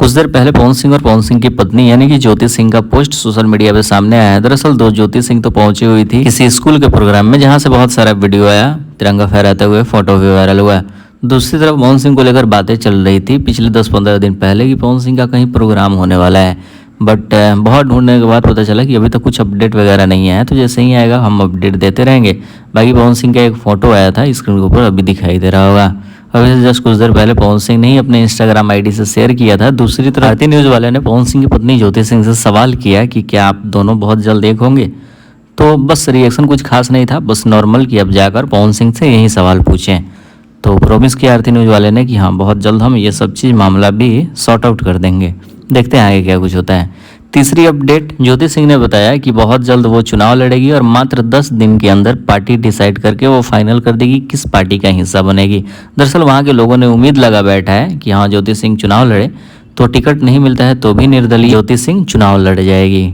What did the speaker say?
कुछ देर पहले पवन सिंह और पवन सिंह की पत्नी यानी कि ज्योति सिंह का पोस्ट सोशल मीडिया पे सामने आया है। दरअसल दो ज्योति सिंह तो पहुंची हुई थी किसी स्कूल के प्रोग्राम में, जहां से बहुत सारा वीडियो आया, तिरंगा फहराते हुए फोटो भी वायरल हुआ। दूसरी तरफ पवन सिंह को लेकर बातें चल रही थी पिछले 10-15 दिन पहले कि पवन सिंह का कहीं प्रोग्राम होने वाला है, बट बहुत ढूंढने के बाद पता चला कि अभी तक कुछ अपडेट वगैरह नहीं आया। तो जैसे ही आएगा हम अपडेट देते रहेंगे। बाकी पवन सिंह का एक फोटो आया था स्क्रीन के ऊपर, अभी दिखाई दे रहा होगा। अभी से जस्ट कुछ देर पहले पवन सिंह ने ही अपने इंस्टाग्राम आईडी से शेयर किया था। दूसरी तरफ भारतीय न्यूज़ वाले ने पवन सिंह की पत्नी ज्योति सिंह से सवाल किया कि क्या आप दोनों बहुत जल्द एक होंगे। तो बस रिएक्शन कुछ खास नहीं था, बस नॉर्मल कि अब जाकर पवन सिंह से यही सवाल पूछें। तो प्रॉमिस किया आरती न्यूज़ वाले ने कि हाँ बहुत जल्द हम ये सब चीज़ मामला भी सॉर्ट आउट कर देंगे। देखते हैं आगे क्या कुछ होता है। तीसरी अपडेट, ज्योति सिंह ने बताया कि बहुत जल्द वो चुनाव लड़ेगी और मात्र 10 दिन के अंदर पार्टी डिसाइड करके वो फाइनल कर देगी किस पार्टी का हिस्सा बनेगी। दरअसल वहाँ के लोगों ने उम्मीद लगा बैठा है कि हाँ ज्योति सिंह चुनाव लड़े, तो टिकट नहीं मिलता है तो भी निर्दलीय ज्योति सिंह चुनाव लड़ जाएगी।